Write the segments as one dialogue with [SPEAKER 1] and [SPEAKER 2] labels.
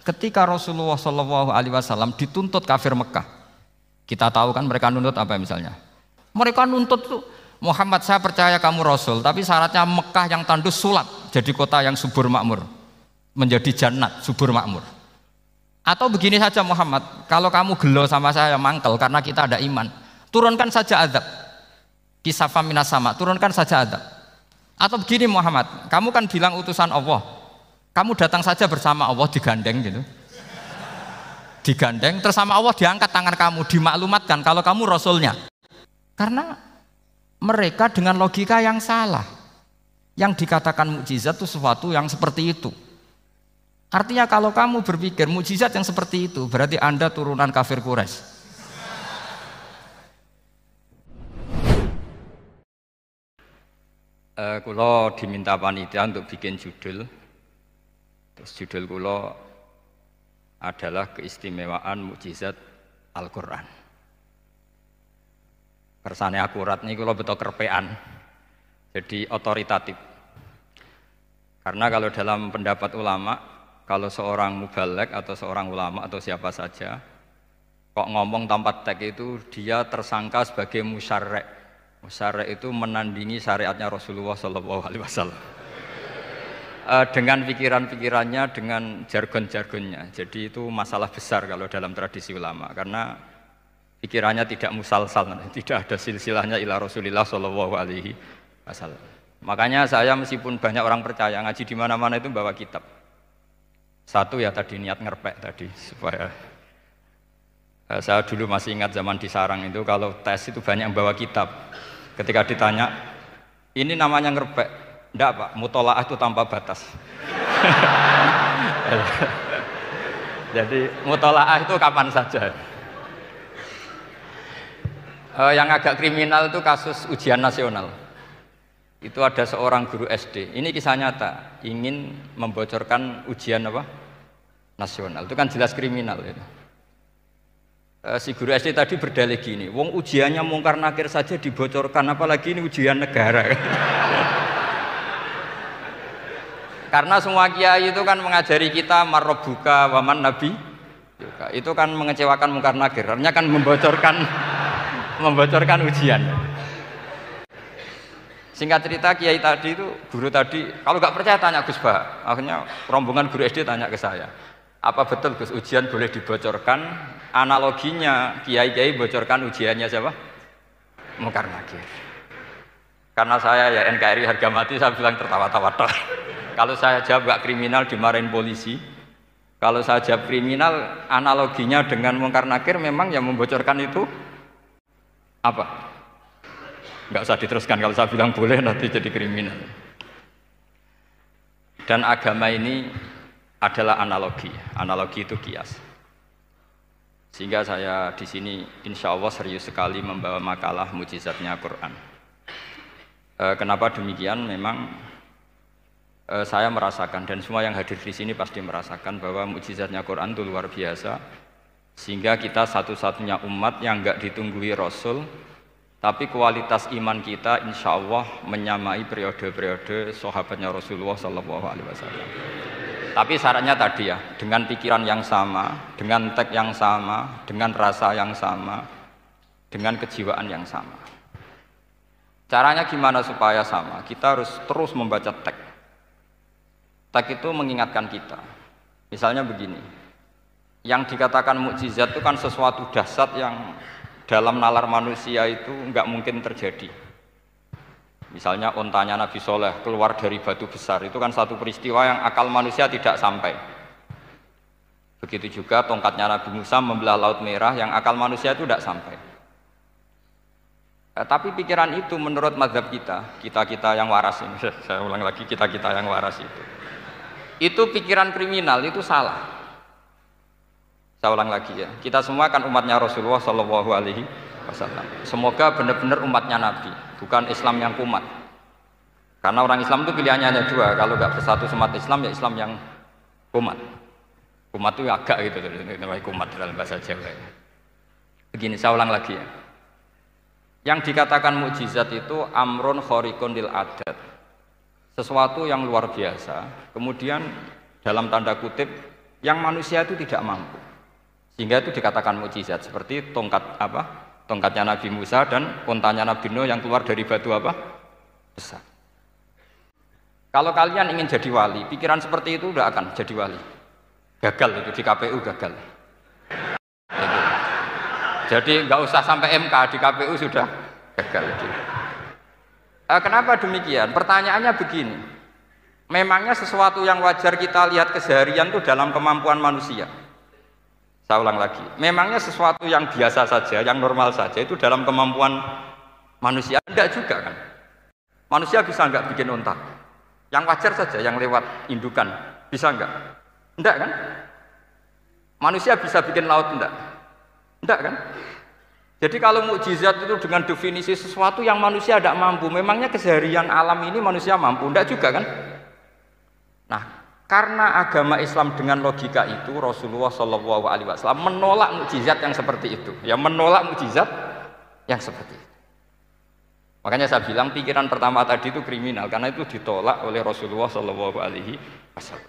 [SPEAKER 1] Ketika Rasulullah SAW dituntut kafir Mekah, kita tahu kan mereka nuntut apa misalnya? Mereka nuntut tuh, Muhammad saya percaya kamu Rasul, tapi syaratnya Mekah yang tandus sulap, jadi kota yang subur makmur, menjadi jannat subur makmur. Atau begini saja Muhammad, kalau kamu gelo sama saya mangkel karena kita ada iman, turunkan saja azab, kisafah minas sama, turunkan saja azab. Atau begini Muhammad, kamu kan bilang utusan Allah, kamu datang saja bersama Allah digandeng gitu, digandeng, terus sama Allah diangkat tangan kamu, dimaklumatkan kalau kamu Rasulnya. Karena mereka dengan logika yang salah, yang dikatakan mukjizat itu sesuatu yang seperti itu. Artinya kalau kamu berpikir mukjizat yang seperti itu, berarti Anda turunan kafir Quraisy. Kulo diminta panitia untuk bikin judul. Terus judul kulo adalah keistimewaan mukjizat Al-Quran. Kersane akurat nih kulo betul kerpean, jadi otoritatif. Karena kalau dalam pendapat ulama, kalau seorang mubalek atau seorang ulama atau siapa saja kok ngomong tanpa teks itu dia tersangka sebagai musyarek. Musyarek itu menandingi syariatnya Rasulullah SAW. Dengan pikiran-pikirannya, dengan jargon-jargonnya. Jadi itu masalah besar kalau dalam tradisi ulama, karena pikirannya tidak musalsal, tidak ada silsilahnya ila Rasulillah SAW. Makanya saya meskipun banyak orang percaya ngaji di mana-mana itu bawa kitab. Satu ya tadi niat ngerpek tadi supaya saya dulu masih ingat zaman di sarang itu kalau tes itu banyak yang bawa kitab. Ketika ditanya, ini namanya ngerpek. Enggak Pak, mutolaah itu tanpa batas. Jadi mutolaah itu kapan saja. Yang agak kriminal itu kasus ujian nasional. Itu ada seorang guru SD. Ini kisah nyata, ingin membocorkan ujian apa? Nasional. Itu kan jelas kriminal itu. Si guru SD tadi berdalih gini, wong ujiannya mungkar nakir saja dibocorkan, apalagi ini ujian negara. Karena semua kiai itu kan mengajari kita marrobuka waman nabi, itu kan mengecewakan mungkar nakir, artinya kan membocorkan ujian. Singkat cerita kiai tadi itu, guru tadi, kalau nggak percaya tanya Gus Bah. Akhirnya rombongan guru SD tanya ke saya, apa betul Gus ujian boleh dibocorkan? Analoginya kiai-kiai bocorkan ujiannya siapa? Mungkar nakir. Karena saya ya NKRI harga mati, saya bilang tertawa-tawa toh. Kalau saya jawab gak kriminal dimarahin polisi. Kalau saya jawab kriminal, analoginya dengan mungkar nakir memang yang membocorkan itu apa? Nggak usah diteruskan, kalau saya bilang boleh nanti jadi kriminal. Dan agama ini adalah analogi. Analogi itu kias. Sehingga saya di sini insya Allah serius sekali membawa makalah mukjizatnya Quran. Kenapa demikian? Memang saya merasakan dan semua yang hadir di sini pasti merasakan bahwa mukjizatnya Quran itu luar biasa. Sehingga kita satu-satunya umat yang enggak ditunggui Rasul, tapi kualitas iman kita insya Allah menyamai periode-periode sahabatnya Rasulullah SAW. Tapi syaratnya tadi ya, dengan pikiran yang sama, dengan teks yang sama, dengan rasa yang sama, dengan kejiwaan yang sama. Caranya gimana supaya sama? Kita harus terus membaca teks. Teks itu mengingatkan kita. Misalnya begini, yang dikatakan mukjizat itu kan sesuatu dahsyat yang dalam nalar manusia itu nggak mungkin terjadi. Misalnya ontanya Nabi Soleh keluar dari batu besar, itu kan satu peristiwa yang akal manusia tidak sampai. Begitu juga tongkatnya Nabi Musa membelah Laut Merah, yang akal manusia itu tidak sampai. Tapi pikiran itu menurut mazhab kita yang waras ini, saya ulang lagi, kita yang waras itu pikiran kriminal, itu salah. Saya ulang lagi ya, kita semua kan umatnya Rasulullah SAW. Semoga benar-benar umatnya Nabi, bukan Islam yang kumat. Karena orang Islam itu pilihannya hanya dua, kalau nggak bersatu umat Islam ya Islam yang kumat. Kumat itu agak gitu, namanya kumat dalam bahasa Jawa. Begini, saya ulang lagi ya. Yang dikatakan mukjizat itu amrun khariqun lil adat. Sesuatu yang luar biasa, kemudian dalam tanda kutip yang manusia itu tidak mampu. Sehingga itu dikatakan mukjizat seperti tongkatnya Nabi Musa dan untanya Nabi Nuh yang keluar dari batu besar. Kalau kalian ingin jadi wali, pikiran seperti itu udah akan jadi wali. Gagal itu di KPU gagal. Itu. Jadi nggak usah sampai MK, di KPU sudah gagal. Kenapa demikian? Pertanyaannya begini. Memangnya sesuatu yang wajar kita lihat keseharian itu dalam kemampuan manusia? Saya ulang lagi. Memangnya sesuatu yang biasa saja, yang normal saja itu dalam kemampuan manusia? Enggak juga kan? Manusia bisa enggak bikin unta? Yang wajar saja, yang lewat indukan, bisa enggak? Enggak kan? Manusia bisa bikin laut enggak? Enggak kan? Jadi kalau mukjizat itu dengan definisi sesuatu yang manusia tidak mampu, memangnya keseharian alam ini manusia mampu? Enggak juga kan? Nah, karena agama Islam dengan logika itu Rasulullah SAW menolak mukjizat yang seperti itu, ya menolak mukjizat yang seperti itu. Makanya saya bilang pikiran pertama tadi itu kriminal karena itu ditolak oleh Rasulullah SAW.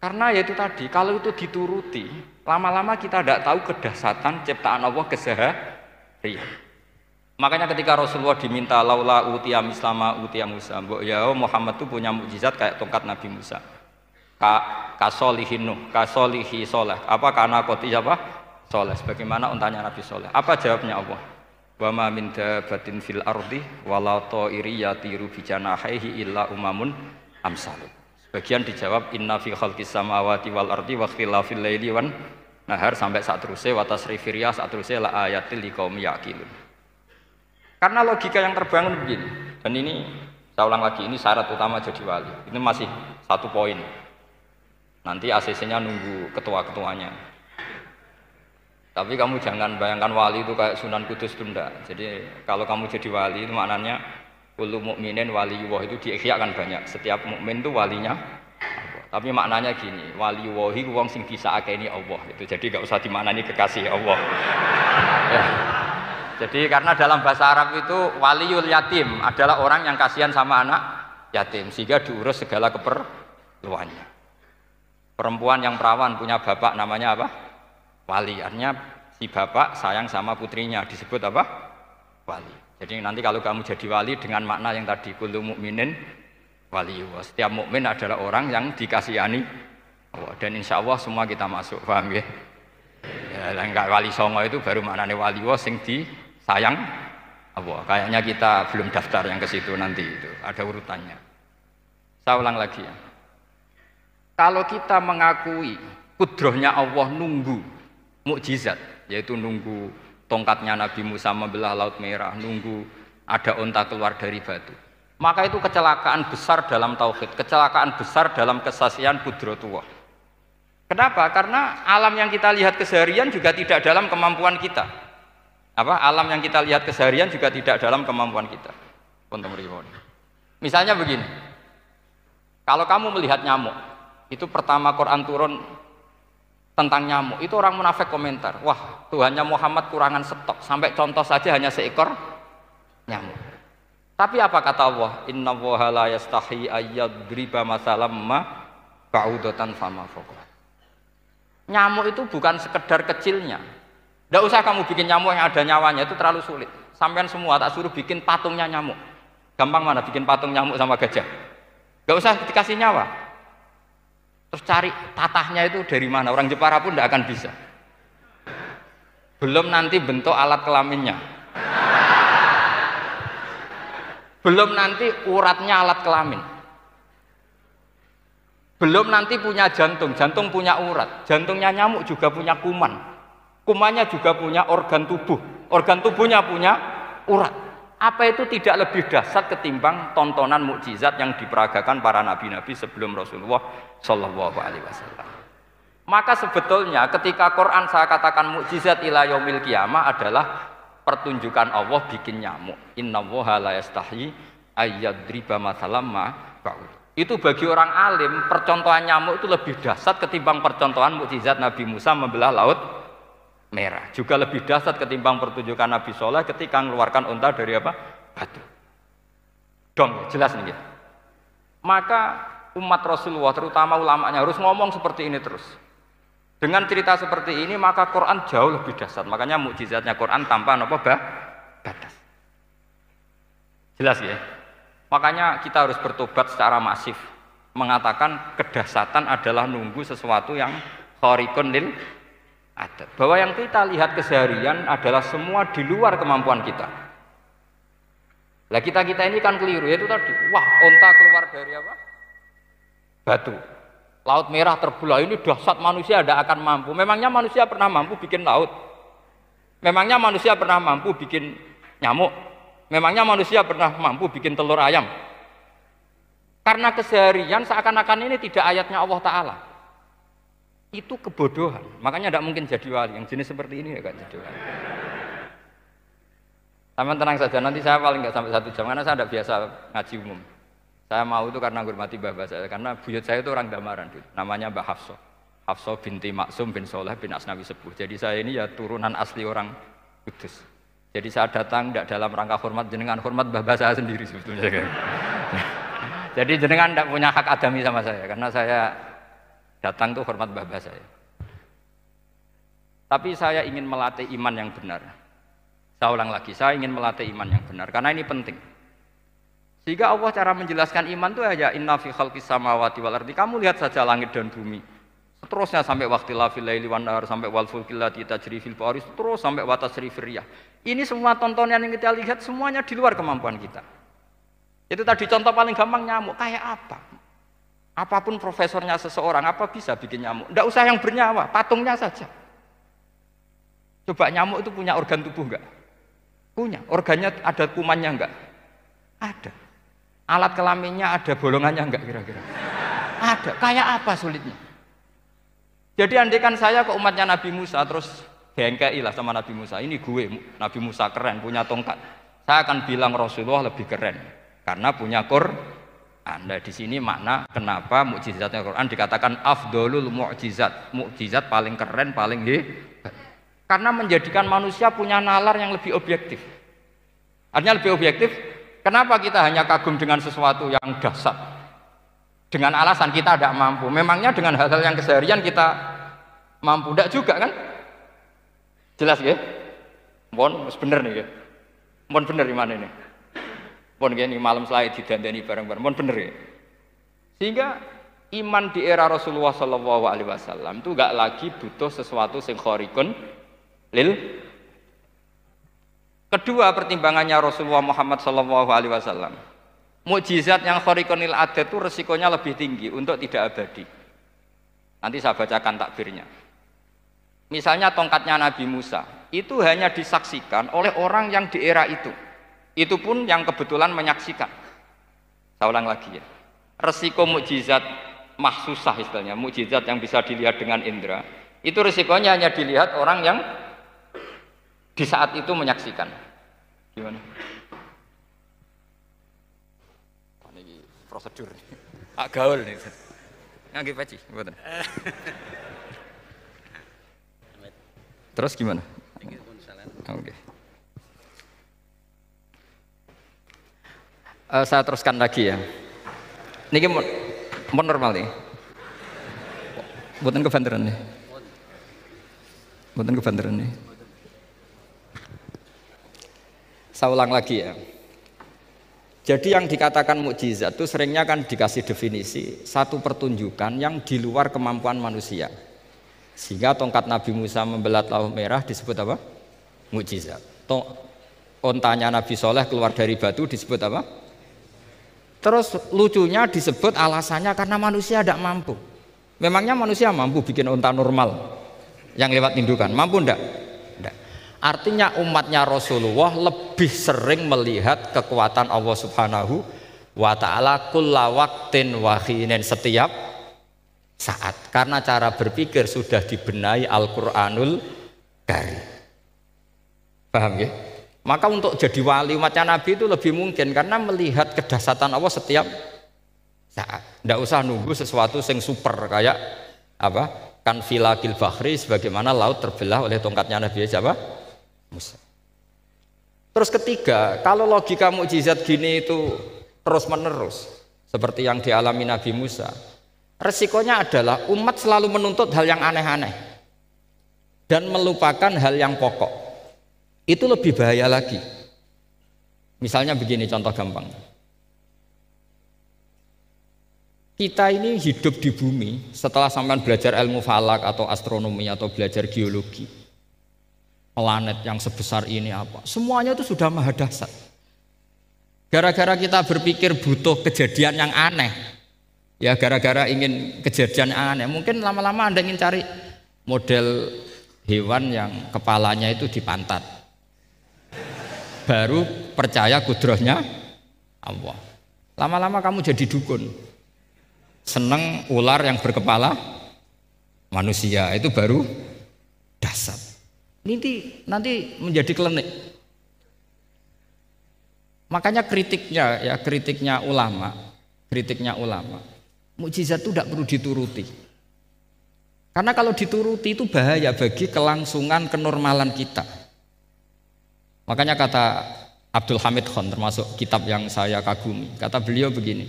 [SPEAKER 1] Karena ya itu tadi, kalau itu dituruti, lama-lama kita tidak tahu kedahsyatan ciptaan Allah keseharian. Makanya ketika Rasulullah diminta laula utiya mislama utiya Musa, ya Muhammad itu punya mukjizat kayak tongkat Nabi Musa. Kasolihin Nuh, kasolihi soleh. Apa karena koti apa? Soleh. Sebagaimana untanya Nabi Soleh. Apa jawabnya Allah? Wa ma min dabatin fil ardi wala ta'iri yatiru bi janahihi illa umamun amsalu. Sebagian dijawab inna fi khalqis samawati wal ardi wa ikhtilafil laili wan nahar sampai saat terusnya wa tasrifir riyah saat terusnya la ayatil liqaumi yaqilun. Karena logika yang terbangun begini, dan ini saya ulang lagi, ini syarat utama jadi wali. Ini masih satu poin. Nanti ACC-nya nunggu ketua-ketuanya. Tapi kamu jangan bayangkan wali itu kayak Sunan Kudus Tunda. Jadi kalau kamu jadi wali itu maknanya kullu mukminin waliyullah itu diikhyakan banyak. Setiap mukmin itu walinya Allah. Tapi maknanya gini, waliyullahi wong sing disaakeni Allah. Itu jadi enggak usah dimaknani kekasih Allah. Ya. Jadi karena dalam bahasa Arab itu waliyul yatim adalah orang yang kasihan sama anak yatim sehingga diurus segala keperluannya. Perempuan yang perawan punya bapak namanya apa? Wali. Artinya si bapak sayang sama putrinya disebut apa? Wali. Jadi nanti kalau kamu jadi wali dengan makna yang tadi kullu mukminin waliyullah. Setiap mukmin adalah orang yang dikasihani Allah dan insya Allah semua kita masuk. Paham ya? Ya, enggak wali songo itu baru maknanya waliyullah sing disayang Allah. Kayaknya kita belum daftar yang ke situ nanti itu ada urutannya. Saya ulang lagi ya. Kalau kita mengakui kudrohnya Allah nunggu mukjizat, yaitu nunggu tongkatnya Nabi Musa membelah Laut Merah, nunggu ada unta keluar dari batu, maka itu kecelakaan besar dalam tauhid, kecelakaan besar dalam kesaksian kudratullah. Kenapa? Karena alam yang kita lihat keseharian juga tidak dalam kemampuan kita. Alam yang kita lihat keseharian juga tidak dalam kemampuan kita. Misalnya begini, kalau kamu melihat nyamuk, itu pertama Quran turun tentang nyamuk, itu orang munafik komentar, wah Tuhannya Muhammad kurangan stok, sampai contoh saja hanya seekor nyamuk. Tapi apa kata Allah? Inna Allaha la yastahi ayyadriba masalam ma ba'udatan fama fawqa. Nyamuk itu bukan sekedar kecilnya. Tidak usah kamu bikin nyamuk yang ada nyawanya, itu terlalu sulit. Sampean semua tak suruh bikin patungnya nyamuk. Gampang mana bikin patung nyamuk sama gajah? Tidak usah dikasih nyawa. Terus cari tatahnya itu dari mana? Orang Jepara pun tidak akan bisa. Belum nanti bentuk alat kelaminnya. Belum nanti uratnya alat kelamin. Belum nanti punya jantung, jantung punya urat. Jantungnya nyamuk juga punya kuman. Kumannya juga punya organ tubuh. Organ tubuhnya punya urat. Apa itu tidak lebih dahsyat ketimbang tontonan mukjizat yang diperagakan para nabi-nabi sebelum Rasulullah Shallallahu Alaihi Wasallam? Maka sebetulnya ketika Quran saya katakan mukjizat ila yaumil qiyamah adalah pertunjukan Allah bikin nyamuk. Innallaha la yastahi ayyadriba mathalam ma ba'ud. Itu bagi orang alim percontohan nyamuk itu lebih dahsyat ketimbang percontohan mukjizat Nabi Musa membelah Laut Merah. Juga lebih dahsyat ketimbang pertunjukan Nabi Soleh ketika mengeluarkan unta dari apa? Batu. Dong, jelas nih. Maka umat Rasulullah terutama ulamanya harus ngomong seperti ini terus. Dengan cerita seperti ini maka Quran jauh lebih dahsyat. Makanya mukjizatnya Quran tanpa batas. Jelas ya? Makanya kita harus bertobat secara masif. Mengatakan kedahsyatan adalah nunggu sesuatu yang khariqun lil adat. Bahwa yang kita lihat keseharian adalah semua di luar kemampuan kita. Lah kita ini kan keliru, yaitu tadi, wah onta keluar dari apa? Batu. Laut merah terbelah, ini dahsyat, manusia tidak akan mampu. Memangnya manusia pernah mampu bikin laut? Memangnya manusia pernah mampu bikin nyamuk? Memangnya manusia pernah mampu bikin telur ayam? Karena keseharian seakan-akan ini tidak ayatnya Allah Ta'ala. Itu kebodohan. Makanya tidak mungkin jadi wali. Yang jenis seperti ini ya kan jadi wali. Sama tenang saja, nanti saya paling nggak sampai 1 jam karena saya tidak biasa ngaji umum. Saya mau itu karena menghormati mbah saya, karena buyut saya itu orang Damaran, namanya Mbah Hafsah. Hafsah binti Maksum bin Soleh bin Asnawi Sepuh. Jadi saya ini ya turunan asli orang Kudus. Jadi saya datang tidak dalam rangka hormat jenengan, hormat mbah saya sendiri sebetulnya. Jadi jenengan tidak punya hak adami sama saya, karena saya datang tuh hormat mbah saya. Tapi saya ingin melatih iman yang benar. Saya ulang lagi, saya ingin melatih iman yang benar karena ini penting. Sehingga Allah cara menjelaskan iman itu aja inna fi khalqis samawati wal ardi. Kamu lihat saja langit dan bumi. Seterusnya sampai waqtil laili wan nahar sampai wal fulkil lati tajri fil bahri terus sampai wa tasrifir riyah. Ini semua tontonan yang kita lihat semuanya di luar kemampuan kita. Itu tadi contoh paling gampang nyamuk kayak apa? Apapun profesornya seseorang apa bisa bikin nyamuk? Enggak usah yang bernyawa, patungnya saja. Coba nyamuk itu punya organ tubuh enggak? Punya. Organnya ada kumannya enggak? Ada. Alat kelaminnya ada bolongannya enggak kira-kira? Ada. Kayak apa sulitnya? Jadi andaikan saya ke umatnya Nabi Musa terus bengkei lah sama Nabi Musa. Ini gue, Nabi Musa keren, punya tongkat. Saya akan bilang Rasulullah lebih keren karena punya Quran. Nah di sini makna kenapa mukjizatnya Quran dikatakan afdolul mukjizat. Mukjizat paling keren, paling hebat. Karena menjadikan manusia punya nalar yang lebih objektif. Artinya lebih objektif, kenapa kita hanya kagum dengan sesuatu yang dahsyat? Dengan alasan kita tidak mampu. Memangnya dengan hal-hal yang keseharian kita mampu? Tidak juga kan? Jelas ya? Mohon bener nih ya? Mohon bener di mana ini? Mohon gini malam slide didandani bareng-bareng. Mohon bener ya? Sehingga iman di era Rasulullah SAW itu gak lagi butuh sesuatu yang khariqun lil. Kedua pertimbangannya Rasulullah Muhammad SAW, mukjizat yang khariqun lil adat itu resikonya lebih tinggi untuk tidak abadi. Nanti saya bacakan takbirnya. Misalnya tongkatnya Nabi Musa itu hanya disaksikan oleh orang yang di era itu pun yang kebetulan menyaksikan. Saya ulang lagi ya, resiko mukjizat mahsusah istilahnya, mukjizat yang bisa dilihat dengan indera, itu resikonya hanya dilihat orang yang di saat itu menyaksikan. Gimana? Ini prosedur. Ak gaul nih. Ngangge peci, mboten. Terus gimana? Oke. Saya teruskan lagi ya. Niki mau normal nih. Mboten kebanteran nih. Mboten kebanteran nih. Saya ulang lagi ya. Jadi yang dikatakan mukjizat itu seringnya kan dikasih definisi satu pertunjukan yang di luar kemampuan manusia. Sehingga tongkat Nabi Musa membelah laut merah disebut apa? Mukjizat. Ontanya Nabi Soleh keluar dari batu disebut apa? Terus lucunya disebut alasannya karena manusia tidak mampu. Memangnya manusia mampu bikin onta normal yang lewat indukan? Mampu enggak? Enggak. Artinya umatnya Rasulullah lebih sering melihat kekuatan Allah Subhanahu wa ta'ala kulla waqtin wa hinin, setiap saat, karena cara berpikir sudah dibenahi Al-Qur'anul Karim. Paham ya? Maka untuk jadi wali umatnya Nabi itu lebih mungkin karena melihat kedahsyatan Allah setiap saat. Tidak usah nunggu sesuatu yang super kayak apa? Kan filakil bahri, sebagaimana laut terbelah oleh tongkatnya Nabi siapa? Musa. Terus ketiga, kalau logika mukjizat gini itu terus menerus, seperti yang dialami Nabi Musa, resikonya adalah umat selalu menuntut hal yang aneh-aneh dan melupakan hal yang pokok. Itu lebih bahaya lagi. Misalnya begini contoh gampang. Kita ini hidup di bumi setelah sampean belajar ilmu falak atau astronomi atau belajar geologi. Planet yang sebesar ini apa? Semuanya itu sudah maha dahsyat. Gara-gara kita berpikir butuh kejadian yang aneh. Ya gara-gara ingin kejadian yang aneh. Mungkin lama-lama Anda ingin cari model hewan yang kepalanya itu di pantat. Baru percaya kudrahnya Allah. Lama-lama kamu jadi dukun. Seneng ular yang berkepala manusia, itu baru dahsyat. Nanti menjadi klinik. Makanya kritiknya ulama, mukjizat itu tidak perlu dituruti. Karena kalau dituruti itu bahaya bagi kelangsungan kenormalan kita. Makanya kata Abdul Hamid Khan, termasuk kitab yang saya kagumi, kata beliau begini,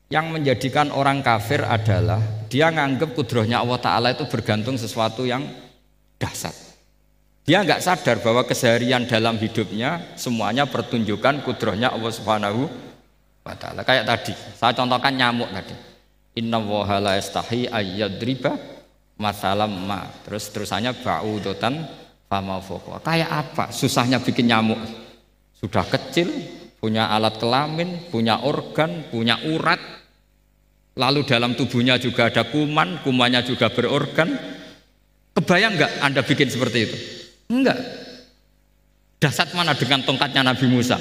[SPEAKER 1] yang menjadikan orang kafir adalah dia nganggep kudrahnya Allah Ta'ala itu bergantung sesuatu yang dahsyat. Dia nggak sadar bahwa keseharian dalam hidupnya semuanya pertunjukan kudrahnya Allah Subhanahu wa Ta'ala. Kayak tadi, saya contohkan nyamuk tadi. Inna woha la yastahi ayyadriba masalam ma. Terusannya ba'udotan fama fokwa. Kayak apa susahnya bikin nyamuk? Sudah kecil, punya alat kelamin, punya organ, punya urat. Lalu dalam tubuhnya juga ada kuman, kumannya juga berorgan. Kebayang nggak Anda bikin seperti itu? Enggak. Dahsyat mana dengan tongkatnya Nabi Musa?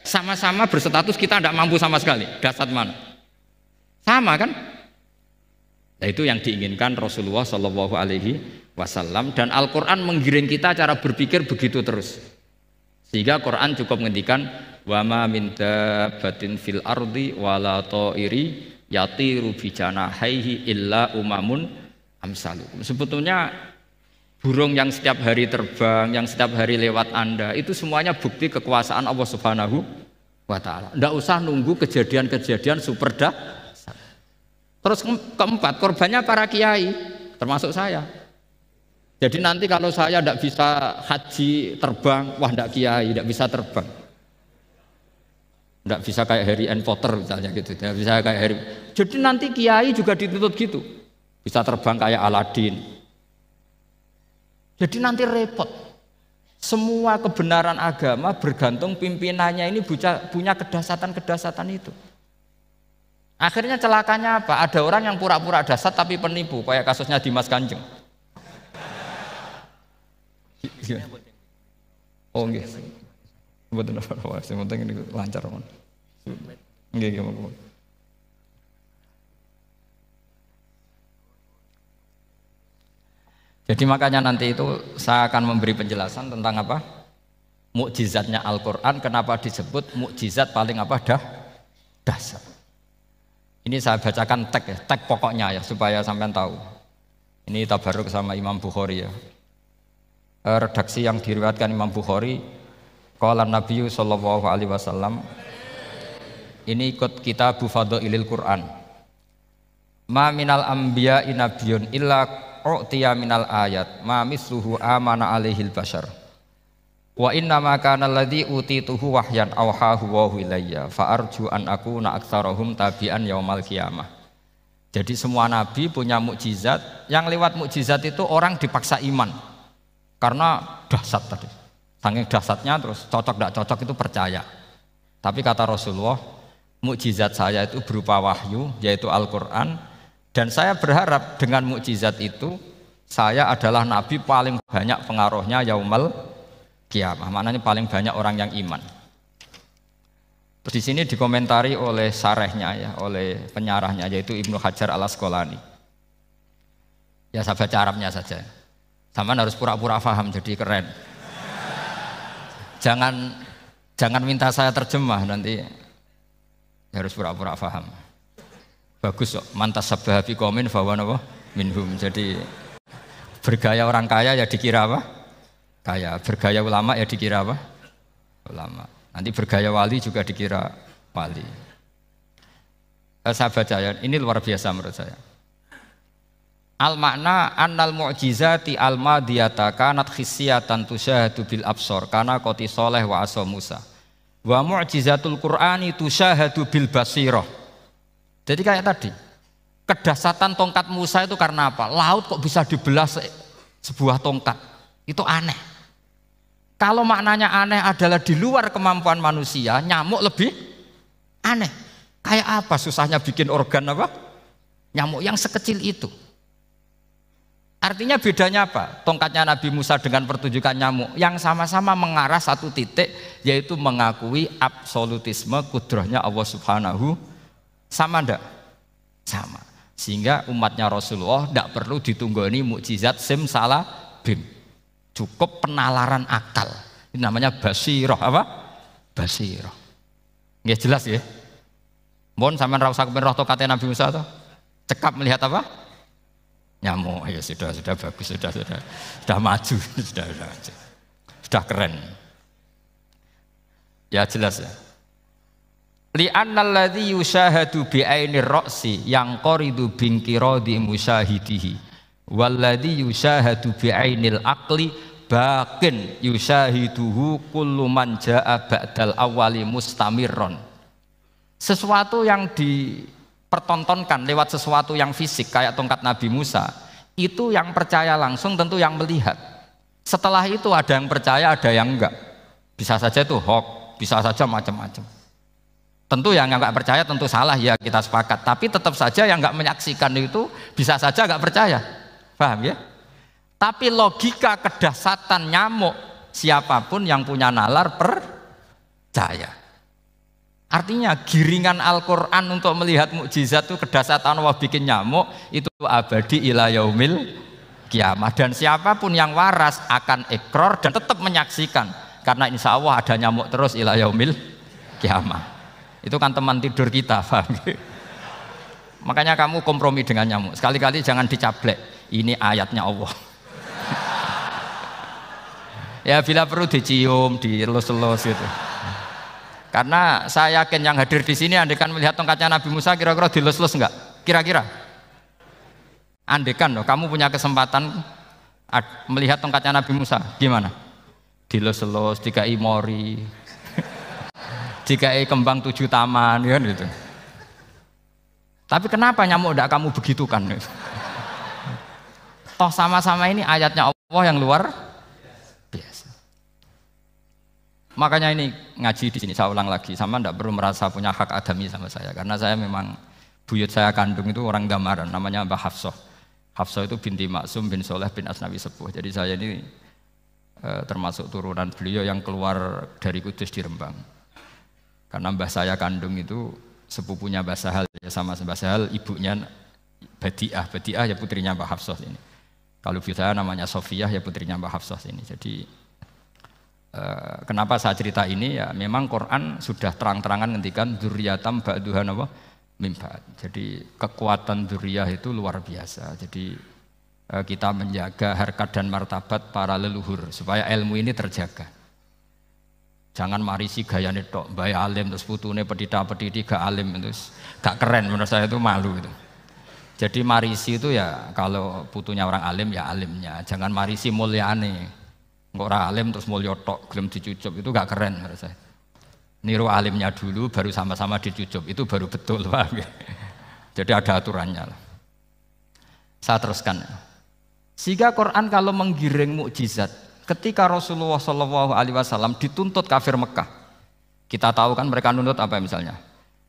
[SPEAKER 1] Sama-sama berstatus kita tidak mampu sama sekali. Dahsyat mana? Sama kan? Nah, itu yang diinginkan Rasulullah Shallallahu Alaihi Wasallam, dan Al-Quran menggiring kita cara berpikir begitu terus. Sehingga Quran cukup menghentikan wa ma min dabbatin fil ardi wala ta'iri yatiru bi janahaihi illa umamun amsalukum. Sebetulnya burung yang setiap hari terbang, yang setiap hari lewat Anda, itu semuanya bukti kekuasaan Allah Subhanahu wa Ta'ala. Tidak usah nunggu kejadian-kejadian super dahsyat. Terus keempat, korbannya para kiai, termasuk saya. Jadi nanti kalau saya tidak bisa haji terbang, wah tidak kiai, tidak bisa terbang. Tidak bisa kayak Harry and Potter misalnya gitu, tidak bisa kayak Harry. Jadi nanti kiai juga dituntut gitu, bisa terbang kayak Aladin. Jadi nanti repot. Semua kebenaran agama bergantung pimpinannya ini punya kedahsyatan-kedahsyatan itu. Akhirnya celakanya apa? Ada orang yang pura-pura dahsyat tapi penipu, kayak kasusnya Dimas Kanjeng. Oh nggih. Mboten apa-apa, sing penting ini lancar mon. Nggih nggih. Jadi makanya nanti itu saya akan memberi penjelasan tentang apa? Mukjizatnya Al-Qur'an, kenapa disebut mukjizat paling apa? Dahsyat. Ini saya bacakan tag pokoknya ya supaya sampean tahu. Ini tabaruk sama Imam Bukhari ya. Redaksi yang diriwayatkan Imam Bukhari, qala Nabi sallallahu alaihi wasallam, ini ikut kitab Fadhailil Quran. Ma minal anbiya'i nabiyyun illa u'tiya minal ayat ma misluhu amana alaihil bashar. Wa inna ma kana alladhi utituhu wahyan awhahu wa ilayya fa arju an akuna aktsarahum tabi'an yaumal qiyamah. Jadi semua nabi punya mukjizat, yang lewat mukjizat itu orang dipaksa iman. Karena dahsyat tadi, saking dahsyatnya terus cocok tidak cocok itu percaya. Tapi kata Rasulullah, mukjizat saya itu berupa wahyu, yaitu Al-Quran, dan saya berharap dengan mukjizat itu saya adalah nabi paling banyak pengaruhnya yaumal qiyamah. Maknanya paling banyak orang yang iman. Terus di sini dikomentari oleh sarehnya ya, oleh penyarahnya yaitu Ibnu Hajar Al-Asqalani. Ya saya baca Arabnya saja. Sama harus pura-pura paham jadi keren. Jangan minta saya terjemah nanti harus pura-pura paham. Bagus kok, mantas sabahabi qaumin fawa napa minhum. Jadi bergaya orang kaya ya dikira apa? Kaya. Bergaya ulama ya dikira apa? Ulama. Nanti bergaya wali juga dikira wali. Saya baca ya, ini luar biasa menurut saya. Al makna annal mu'jizati al madiyata kanat khissiyatan tusyahadu bil absor kana qoti soleh wa asa Musa. Wa mu'jizatul Qur'ani tusyahadu bil basirah. Jadi kayak tadi, kedahsyatan tongkat Musa itu karena apa? Laut kok bisa dibelah sebuah tongkat. Itu aneh. Kalau maknanya aneh adalah di luar kemampuan manusia, nyamuk lebih aneh. Kayak apa susahnya bikin organ apa? Nyamuk yang sekecil itu. Artinya bedanya apa? Tongkatnya Nabi Musa dengan pertunjukan nyamuk yang sama-sama mengarah satu titik, yaitu mengakui absolutisme kudrahnya Allah Subhanahu. Sama ndak? Sama. Sehingga umatnya Rasulullah tidak perlu ditunggoni mukjizat simsalabim. Cukup penalaran akal. Ini namanya basirah apa? Basirah. Nggih jelas ya? Mohon sampean ra usah kepen roh tokate Nabi Musa to. Cekap melihat apa? Nyamuk. Ya sudah bagus, sudah maju, sudah keren. Ya jelas ya. Li'annal ladzi yusyahadu bi ainir ra'si yang qaridu binqiradi musyahidihi walladzi yusyahadu bi ainil aqli baqin yusyahiduhu kullu man jaa ba'dal awwali mustamirron. Sesuatu yang dipertontonkan lewat sesuatu yang fisik kayak tongkat Nabi Musa, itu yang percaya langsung tentu yang melihat. Setelah itu ada yang percaya, ada yang enggak. Bisa saja itu hoax, bisa saja macam-macam. Tentu yang enggak percaya tentu salah, ya kita sepakat. Tapi tetap saja yang enggak menyaksikan itu bisa saja enggak percaya. Paham ya? Tapi logika kedahsyatan nyamuk, siapapun yang punya nalar percaya. Artinya giringan Al-Quran untuk melihat mukjizat itu kedahsyatan Allah bikin nyamuk itu abadi ila yaumil kiamah. Dan siapapun yang waras akan ikrar dan tetap menyaksikan. Karena insya Allah ada nyamuk terus ila yaumil kiamah. Itu kan teman tidur kita, paham? Makanya kamu kompromi dengan nyamuk. Sekali-kali jangan dicablek. Ini ayatnya Allah. Ya bila perlu dicium, dielus-elus gitu. Karena saya yakin yang hadir di sini andekan melihat tongkatnya Nabi Musa kira-kira dilus-lus enggak? Kira-kira? Andekan loh, kamu punya kesempatan melihat tongkatnya Nabi Musa, gimana? Dilus-lus, dikai mori, dikai kembang 7 taman, kan gitu. Tapi kenapa nyamuk enggak kamu begitukan? Toh sama-sama ini ayatnya Allah yang luar biasa. Makanya ini ngaji di sini saya ulang lagi, sama ndak perlu merasa punya hak adami sama saya, karena saya memang buyut saya kandung itu orang Gamaran, namanya Mbah Hafsah. Hafsah itu binti Maksum bin Soleh bin Asnawi Sepuh. Jadi saya ini termasuk turunan beliau yang keluar dari Kudus di Rembang. Karena mbah saya kandung itu sepupunya Mbah Sahal, ya sama Mbah Sahal, ibunya Badiah ya putrinya Mbah Hafsah ini. Kalau ibu saya namanya Sofiyah ya putrinya Mbah Hafsah ini. Jadi kenapa saya cerita ini ya memang Quran sudah terang-terangan ngendikan dzurriyatam ba'duhan apa mimba. Jadi kekuatan dzurriyah itu luar biasa. Jadi kita menjaga harkat dan martabat para leluhur supaya ilmu ini terjaga. Jangan marisi gayane tok, bae alim terus putune pedita-pediti gak alim terus gak keren, menurut saya itu malu itu. Jadi marisi itu ya kalau putunya orang alim ya alimnya, jangan marisi mulyane. Nggak orang alim terus mulya tok gelem dicucup itu gak keren menurut saya. Niru alimnya dulu baru sama-sama dicucup itu baru betul, paham ya? Jadi ada aturannya lah. Saya teruskan. Sehingga Quran kalau menggiring mukjizat, ketika Rasulullah SAW dituntut kafir Mekah, kita tahu kan mereka nuntut apa misalnya?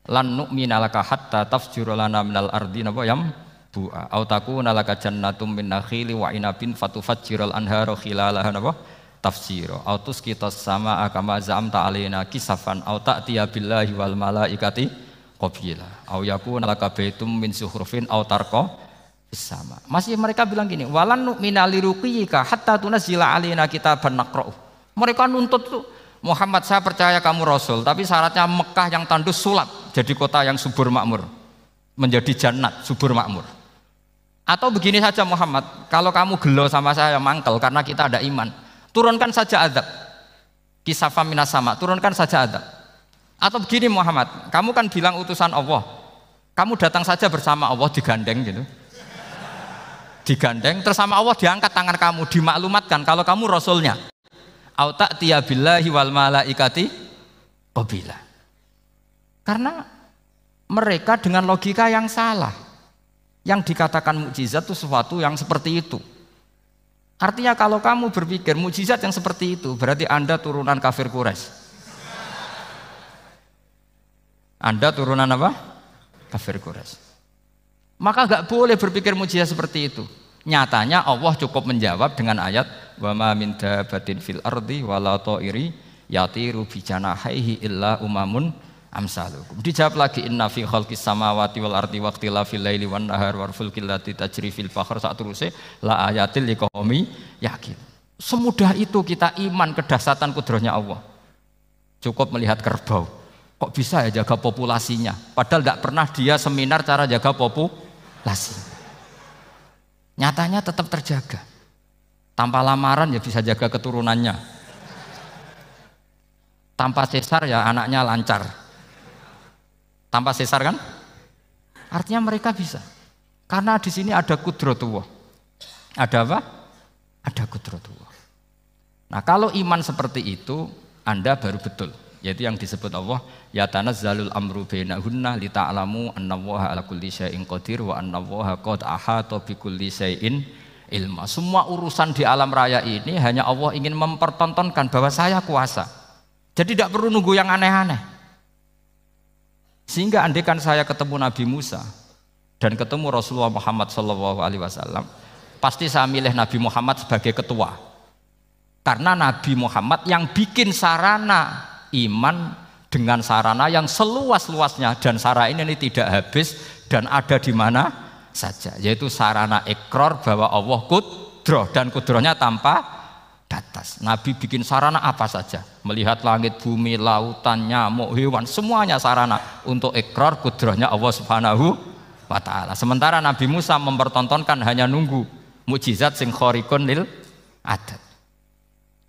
[SPEAKER 1] Lan nu'mina laka hatta tafjura lana minal ardi napa yam bu'a au takuna laka jannatum min nakhili wa inabin fatufajjiral anhara khilalaha napa tafsira au tusqitas samaa kama zamta alaina kisafan au ta'tiya billahi wal malaikati qabila au yakuna laka baitum min zuhrufin au tarqa fis sama. Masih mereka bilang gini, walan nu'mina liruqiyika hatta tunzila alaina kitaban naqra'u. Mereka nuntut tuh, Muhammad saya percaya kamu rasul, tapi syaratnya Mekah yang tandus sulap jadi kota yang subur makmur, menjadi jannat subur makmur. Atau begini saja Muhammad, kalau kamu gelo sama saya mangkel karena kita ada iman, turunkan saja azab. Kisafam minas sama, turunkan saja azab. Atau begini Muhammad, kamu kan bilang utusan Allah,
[SPEAKER 2] Kamu datang saja bersama Allah digandeng gitu. Digandeng terus sama Allah diangkat tangan kamu, dimaklumatkan kalau kamu rasulnya. Au ta'tiya billahi wal malaikati qabila. Karena mereka dengan logika yang salah. Yang dikatakan mukjizat itu sesuatu yang seperti itu. Artinya kalau kamu berpikir mukjizat yang seperti itu, berarti Anda turunan kafir Quraisy. Anda turunan apa? Kafir Quraisy. Maka gak boleh berpikir mukjizat seperti itu. Nyatanya Allah cukup menjawab dengan ayat wa ma min dabbatin fil ardi wala ta'iri yatiru bi janahihi illa umamun amsalukum. Dijawab lagi inna fi khalqis samawati wal ardi waqtilafil laili wan nahar wal fulkil lati tajri fil bahr sak teruse la ayatil liqaumi yakin. Semudah itu kita iman kedahsyatan kudrahnya Allah. Cukup melihat kerbau. Kok bisa ya jaga populasinya? Padahal tidak pernah dia seminar cara jaga populasi. Nyatanya tetap terjaga. Tanpa lamaran ya bisa jaga keturunannya. Tanpa sesar ya anaknya lancar. Tanpa sesar kan? Artinya mereka bisa. Karena di sini ada kudratullah. Ada apa? Ada kudratullah. Nah, kalau iman seperti itu, Anda baru betul. Yaitu yang disebut Allah, ya tanazzalul amru bainahunna lita'lamu annallaha ala kulli syai'in qadir wa annallaha qad ahata bi kulli syai'in ilma. Semua urusan di alam raya ini hanya Allah ingin mempertontonkan bahwa saya kuasa. Jadi tidak perlu nunggu yang aneh-aneh. Sehingga andaikan saya ketemu Nabi Musa dan ketemu Rasulullah Muhammad SAW, pasti saya milih Nabi Muhammad sebagai ketua. Karena Nabi Muhammad yang bikin sarana iman dengan sarana yang seluas-luasnya, dan sarana ini tidak habis dan ada di mana saja, yaitu sarana ikrar bahwa Allah kudroh dan kudrohnya tanpa batas. Nabi bikin sarana apa saja, melihat langit, bumi, lautan, nyamuk, hewan, semuanya sarana untuk ikrar kudrohnya Allah Subhanahu wa ta'ala. Sementara Nabi Musa mempertontonkan hanya nunggu mukjizat sing khariqun lil adat.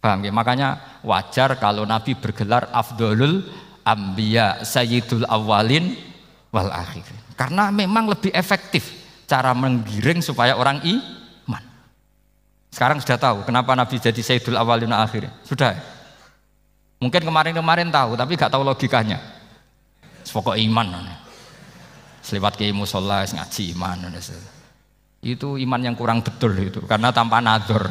[SPEAKER 2] Paham ya? Makanya wajar kalau Nabi bergelar afdolul anbiya sayyidul awalin wal akhirin. Karena memang lebih efektif cara menggiring supaya orang iman. Sekarang sudah tahu kenapa Nabi jadi sayyidul awalin wal akhirin? Sudah. Mungkin kemarin-kemarin tahu tapi gak tahu logikanya. Pokok iman. Selewat ke musola ngaji iman. Itu iman yang kurang betul itu, karena tanpa nadzor.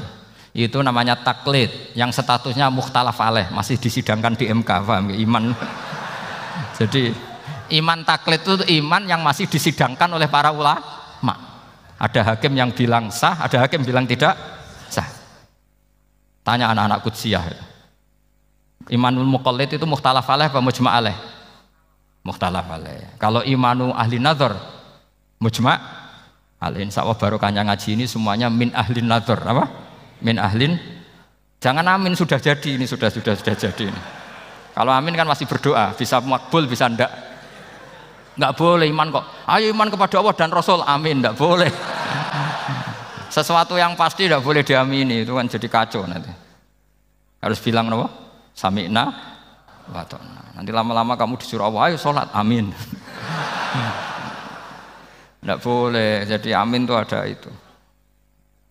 [SPEAKER 2] Itu namanya taklid yang statusnya mukhtalaf alaih, masih disidangkan di MK, paham ya? Iman. Jadi iman taklid itu iman yang masih disidangkan oleh para ulama. Ada hakim yang bilang sah, ada hakim bilang tidak sah. Tanya anak-anak Qudsiyah. Imanul muqallid itu mukhtalaf alaih apa mujma' alaih? Mukhtalaf alaih. Kalau imanu ahli nadzar mujma' alaih. Insyaallah barokahnya ngaji ini semuanya min ahli nadzar, apa? Min ahlin, jangan amin sudah jadi, ini sudah jadi ini. Kalau amin kan masih berdoa, bisa makbul bisa ndak boleh iman kok. Ayo iman kepada Allah dan Rasul, amin, ndak boleh. Sesuatu yang pasti ndak boleh diamini, itu kan jadi kacau nanti. Harus bilang apa? Sami'na wa ta'na. Nanti lama-lama kamu disuruh Allah, ayo sholat, amin. Ndak boleh, jadi amin itu ada itu.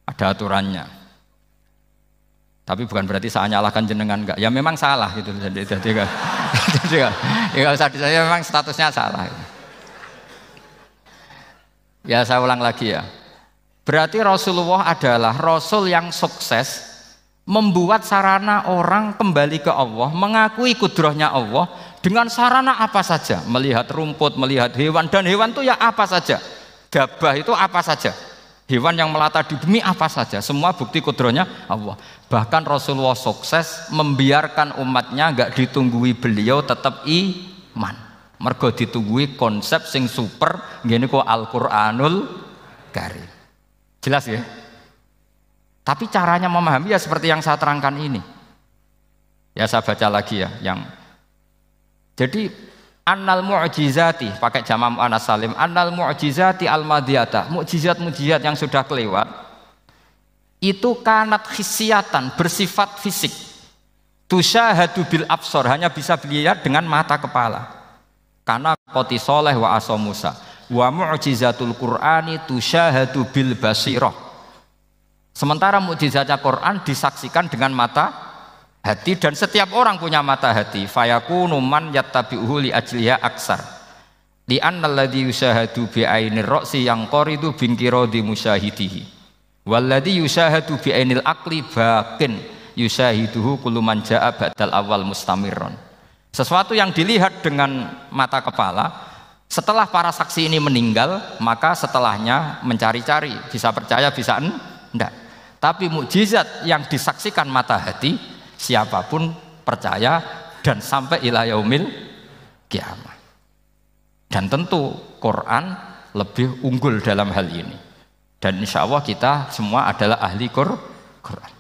[SPEAKER 2] Ada aturannya. Tapi bukan berarti saya nyalahkan jenengan, enggak. Ya memang salah gitu. Jadi kan. Ya saya memang statusnya salah. Ya saya ulang lagi ya. Berarti Rasulullah adalah Rasul yang sukses membuat sarana orang kembali ke Allah, mengakui kudrohnya Allah dengan sarana apa saja. Melihat rumput, melihat hewan, dan hewan itu ya apa saja. Gabah itu apa saja. Hewan yang melata di bumi apa saja, semua bukti kudrohnya Allah. Bahkan Rasulullah sukses membiarkan umatnya enggak ditunggui beliau tetap iman. Mergo ditunggui konsep sing super ngene kok Al-Qur'anul Karim. Jelas ya? Tapi caranya memahami ya seperti yang saya terangkan ini. Ya saya baca lagi ya yang jadi annal mu'jizati, pakai jama' mu'annas salim, annal mu'jizati al-madiyata, mukjizat-mukjizat yang sudah kelewat itu kanat khisiatan, bersifat fisik, tusyahadu bil absor, hanya bisa dilihat dengan mata kepala. Karena qoti soleh wa aso Musa Wa mu'jizatul Qur'ani tusyahadu bil basirah. Sementara mukjizatnya Quran disaksikan dengan mata hati dan setiap orang punya mata hati. Fayakunu man yattabi'uhu li ajliha aksar. Li anna alladhi yusyahadu bi ainir ra'si yang qaridu bingkiradi musyahidihi. Walladhi yusyahadu bi ainil aqli baqin yusyahiduhu kullu man jaa ba'dal awal mustamirron. Sesuatu yang dilihat dengan mata kepala, setelah para saksi ini meninggal, maka setelahnya mencari-cari, bisa percaya bisa enggak. Tapi mukjizat yang disaksikan mata hati, siapapun percaya dan sampai ila yaumil kiamah. Dan tentu Quran lebih unggul dalam hal ini. Dan insya Allah kita semua adalah ahli Quran.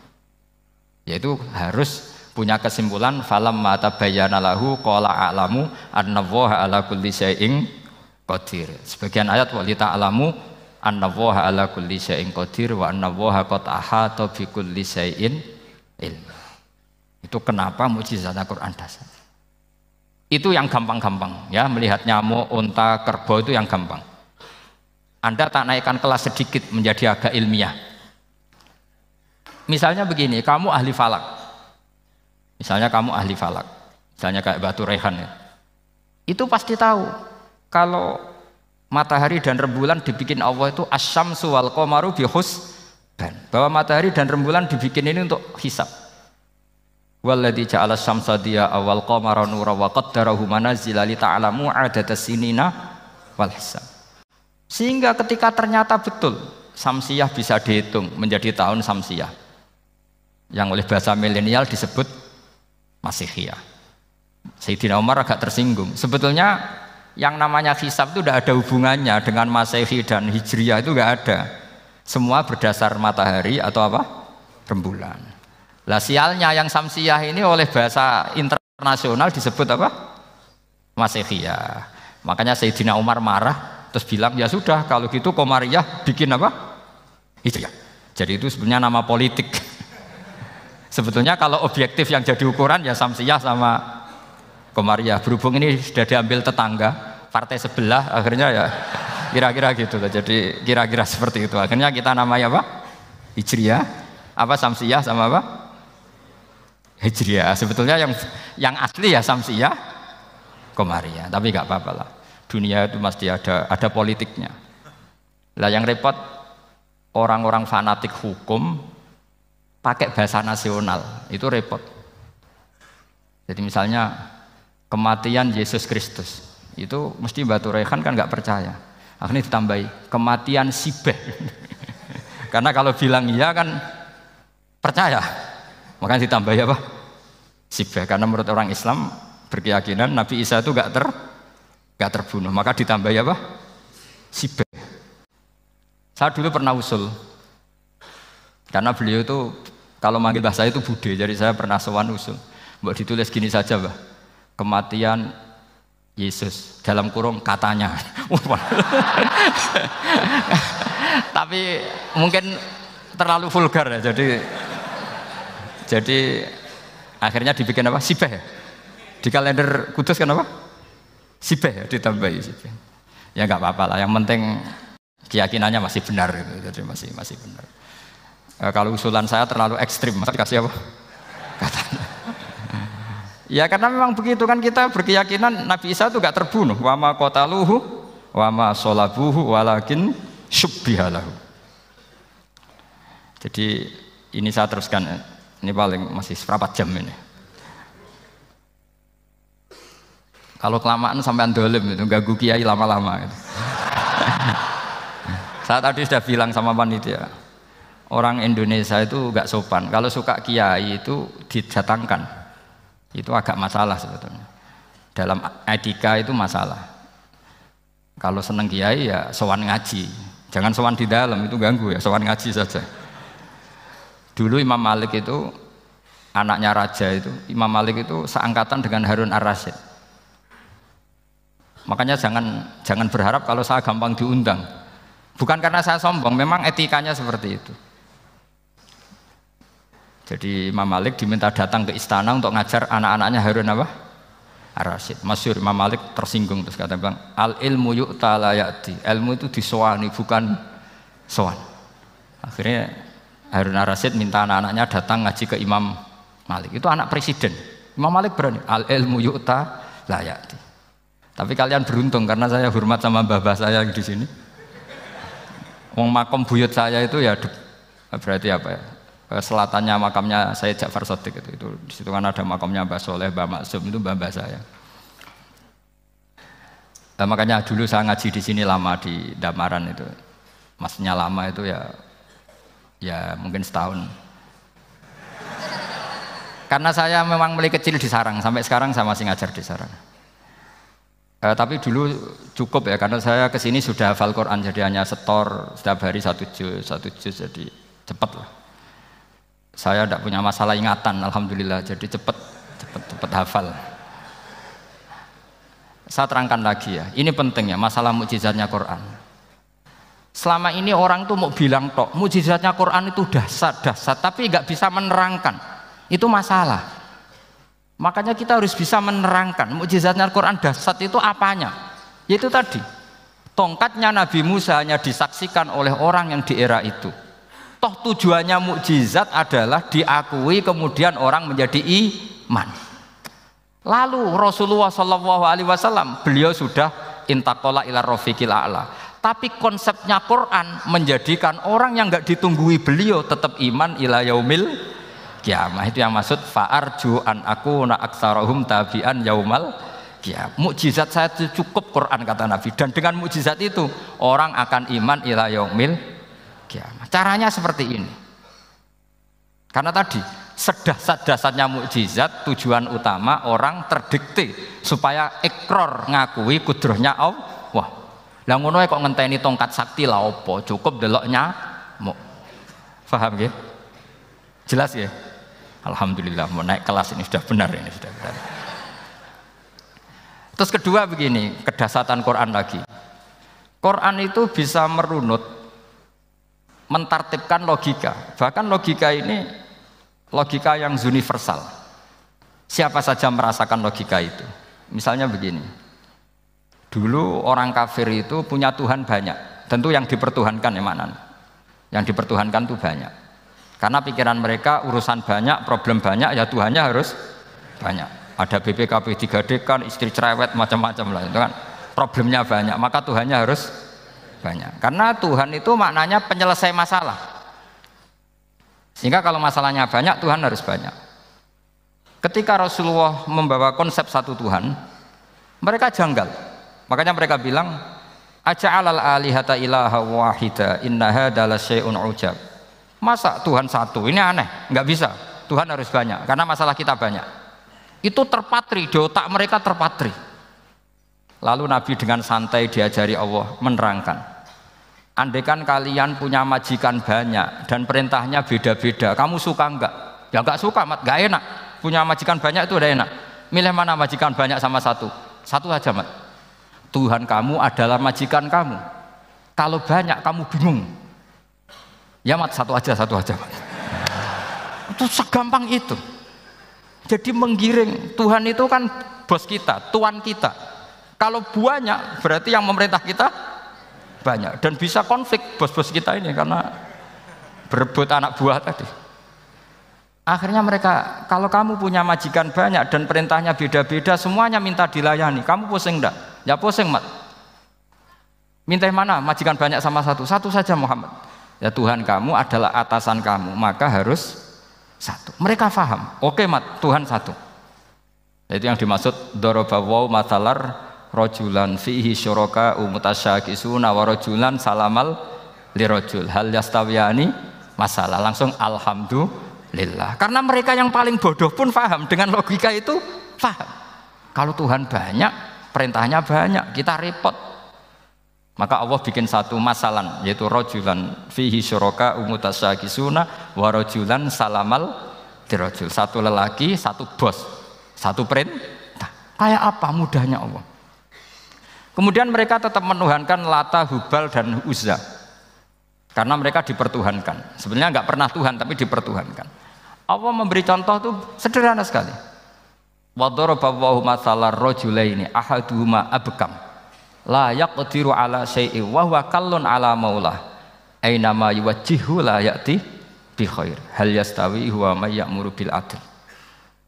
[SPEAKER 2] Yaitu harus punya kesimpulan falamma tabayyana lahu qala a'lamu annallaha ala kulli syai'in qadir. Sebagian ayat wali ta'lamu annallaha ala kulli syai'in qadir wa annallaha qad ahata bi kulli syai'in ilma. Itu kenapa mukjizat Al-Qur'an dasar. Itu yang gampang-gampang ya, melihat nyamuk, unta, kerbau itu yang gampang. Anda tak naikkan kelas sedikit menjadi agak ilmiah. Misalnya begini, kamu ahli falak. Misalnya kamu ahli falak. Misalnya kayak Batu Rehan ya. Itu pasti tahu kalau matahari dan rembulan dibikin Allah itu asyamsu wal qamaru bihusban. Bahwa matahari dan rembulan dibikin ini untuk hisab. Walladzi ja'ala syamsa diya'a wal qamara nuran wa qaddarahu manazila li ta'lamu 'adadas sinina wal hisab. Sehingga ketika ternyata betul Samsiyah bisa dihitung menjadi tahun Samsiyah, yang oleh bahasa milenial disebut Masihiyah. Sayyidina Umar agak tersinggung. Sebetulnya yang namanya hisab itu tidak ada hubungannya dengan Masehi dan Hijriyah, itu tidak ada. Semua berdasar matahari atau apa? Rembulan. Lah sialnya yang Samsiyah ini oleh bahasa internasional disebut apa? Masihiyah. Makanya Sayyidina Umar marah terus bilang ya sudah kalau gitu Qamariyah bikin apa? Hijriyah. Jadi itu sebenarnya nama politik. Sebetulnya kalau objektif yang jadi ukuran ya Samsiyah sama Qamariyah. Berhubung ini sudah diambil tetangga partai sebelah, akhirnya ya kira-kira gitu loh. Jadi kira-kira seperti itu. Akhirnya kita namanya apa? Hijriyah, apa Samsiyah sama apa? Hijriyah. Sebetulnya yang asli ya Samsiyah, Qamariyah. Tapi nggak apa-apa lah. Dunia itu mesti ada politiknya. Lah yang repot orang-orang fanatik hukum pakai bahasa nasional itu repot. Jadi misalnya kematian Yesus Kristus itu mesti Batu Rehan kan nggak percaya. Akhirnya ditambahi kematian Sibeh. Karena kalau bilang iya kan percaya. Makanya ditambahi apa? Sibeh. Karena menurut orang Islam berkeyakinan Nabi Isa itu nggak terbunuh. Maka ditambahi apa? Sibeh. Saya dulu pernah usul. Karena beliau itu kalau manggil bahasa itu bude. Jadi saya pernah sowan usul. Mbak ditulis gini saja, Mbak. Kematian Yesus dalam kurung katanya. Tapi mungkin terlalu vulgar ya. Jadi akhirnya dibikin apa? Sibeh ya. Di kalender Kudus kan apa? Sibeh ya, ditambahi Sibeh. Ya nggak apa-apa lah. Yang penting keyakinannya masih benar gitu. Jadi masih benar. Kalau usulan saya terlalu ekstrim, masa dikasih apa? Katanya. Ya karena memang begitu kan, kita berkeyakinan Nabi Isa itu gak terbunuh. Wa ma qataluhu wa ma sholabuhu walakin syubbihalahu. Jadi ini saya teruskan. Ini paling masih seberapa jam ini. Kalau kelamaan sampai dolim itu ganggu kiai lama-lama gitu. Saya tadi sudah bilang sama panitia, orang Indonesia itu gak sopan. Kalau suka kiai itu didatangkan, itu agak masalah sebetulnya. Dalam etika itu masalah. Kalau seneng kiai ya sowan ngaji, jangan sowan di dalam, itu ganggu ya, sowan ngaji saja. Dulu Imam Malik itu anaknya raja itu, Imam Malik itu seangkatan dengan Harun Ar-Rasyid. Makanya jangan berharap kalau saya gampang diundang. Bukan karena saya sombong, memang etikanya seperti itu. Jadi Imam Malik diminta datang ke istana untuk ngajar anak-anaknya Harun apa? Ar-Rasyid. Masyhur Imam Malik tersinggung terus kata bilang al ilmu yu'ta la ya'ti. Ilmu itu disowani bukan sowan. Akhirnya Harun Ar-Rasyid minta anak-anaknya datang ngaji ke Imam Malik. Itu anak presiden. Imam Malik berani al ilmu yu'ta la ya'ti. Tapi kalian beruntung karena saya hormat sama mbah-mbah saya di sini. Wong makom buyut saya itu ya berarti apa ya? Selatannya makamnya Sayyid Ja'far Shadiq itu di situ kan ada makamnya Mbah Soleh, Mbah Maksum itu mbah saya. Nah, makanya dulu saya ngaji di sini lama di Damaran itu, maksudnya lama itu ya mungkin setahun. Karena saya memang mulai kecil di Sarang sampai sekarang saya masih ngajar di Sarang. Tapi dulu cukup ya karena saya kesini sudah hafal Quran jadi hanya setor setiap hari satu juz jadi cepat lah. Saya tidak punya masalah ingatan, alhamdulillah, jadi cepat hafal. Saya terangkan lagi ya, ini penting ya masalah mukjizatnya Quran. Selama ini orang tuh mau bilang tok, mukjizatnya Quran itu dahsyat, tapi nggak bisa menerangkan. Itu masalah. Makanya kita harus bisa menerangkan mukjizatnya Quran dahsyat itu apanya. Yaitu tadi, tongkatnya Nabi Musa hanya disaksikan oleh orang yang di era itu. Toh tujuannya mukjizat adalah diakui kemudian orang menjadi iman. Lalu Rasulullah SAW beliau sudah intaqala ila rafiqil a'la. Tapi konsepnya Quran menjadikan orang yang enggak ditunggui beliau tetap iman ila yaumil kiamah. Itu yang maksud fa'arju an akuna aktsarahum tabi'an yaumal kiamah. Mukjizat saya itu cukup Quran kata Nabi dan dengan mukjizat itu orang akan iman ila yaumil. Caranya seperti ini. Karena tadi sedahsyat-dahsyatnya mukjizat tujuan utama orang terdikte supaya ikror ngakui kudrohnya Allah. Lah ngono kok ngenteni tongkat sakti lah opo? Cukup deloknya mau. Paham nggih? Jelas ya? Alhamdulillah mau naik kelas ini sudah benar ini sudah benar. Terus kedua begini, kedahsyatan Quran lagi. Quran itu bisa merunut mentartibkan logika, bahkan logika ini logika yang universal. Siapa saja merasakan logika itu. Misalnya begini, dulu orang kafir itu punya Tuhan banyak, tentu yang dipertuhankan ya mana? Yang dipertuhankan itu banyak, karena pikiran mereka urusan banyak, problem banyak, ya Tuhannya harus banyak. Ada BPKB 3D kan, istri cerewet macam-macam lah, itu kan problemnya banyak, maka Tuhannya harus banyak. Karena Tuhan itu maknanya penyelesai masalah. Sehingga kalau masalahnya banyak, Tuhan harus banyak. Ketika Rasulullah membawa konsep satu Tuhan, mereka janggal. Makanya mereka bilang, aja'alal alihata ilaha wahida inna hadza lasyai'un ujab. Masa Tuhan satu? Ini aneh, nggak bisa. Tuhan harus banyak karena masalah kita banyak. Itu terpatri di otak mereka terpatri. Lalu Nabi dengan santai diajari Allah menerangkan. Andaikan kalian punya majikan banyak dan perintahnya beda-beda, kamu suka enggak? Ya enggak suka, Mat, enggak enak. Punya majikan banyak itu udah enak. Milih mana majikan banyak sama satu? Satu aja, Mat. Tuhan kamu adalah majikan kamu. Kalau banyak kamu bingung. Ya, Mat, satu aja, Mat. Itu segampang itu. Jadi menggiring, Tuhan itu kan bos kita, tuan kita. Kalau banyak berarti yang memerintah kita banyak dan bisa konflik bos-bos kita ini karena berebut anak buah tadi. Akhirnya mereka, kalau kamu punya majikan banyak dan perintahnya beda-beda, semuanya minta dilayani, kamu pusing enggak? Ya pusing, Mat. Minta mana? Majikan banyak sama satu? Satu saja Muhammad. Ya Tuhan kamu adalah atasan kamu, maka harus satu. Mereka faham. Oke, Mat, Tuhan satu. Itu yang dimaksud dorobawaw matalar rojulan fihi syuraka umutasyakisuna wa rojulan salamal lirojul hal yastawiyani masalah langsung alhamdulillah. Karena mereka yang paling bodoh pun paham dengan logika itu paham. Kalau Tuhan banyak, perintahnya banyak, kita repot. Maka Allah bikin satu masalan yaitu rojulan fihi syuraka umutasyakisuna wa rojulan salamal lirojul. Satu lelaki, satu bos, satu perintah. Kayak apa mudahnya Allah. Kemudian mereka tetap menuhankan Lata, Hubal, dan Uzza karena mereka dipertuhankan. Sebenarnya nggak pernah Tuhan tapi dipertuhankan. Allah memberi contoh itu sederhana sekali. Wa daraba Allahu mathalar rajulaini ahaduhuma abkam la yaqdiru ala syai'in wa huwa kallun ala maulah aina ma yuwajjihu la ya'ti bi khair hal yastawi huwa may ya'muru bil adl.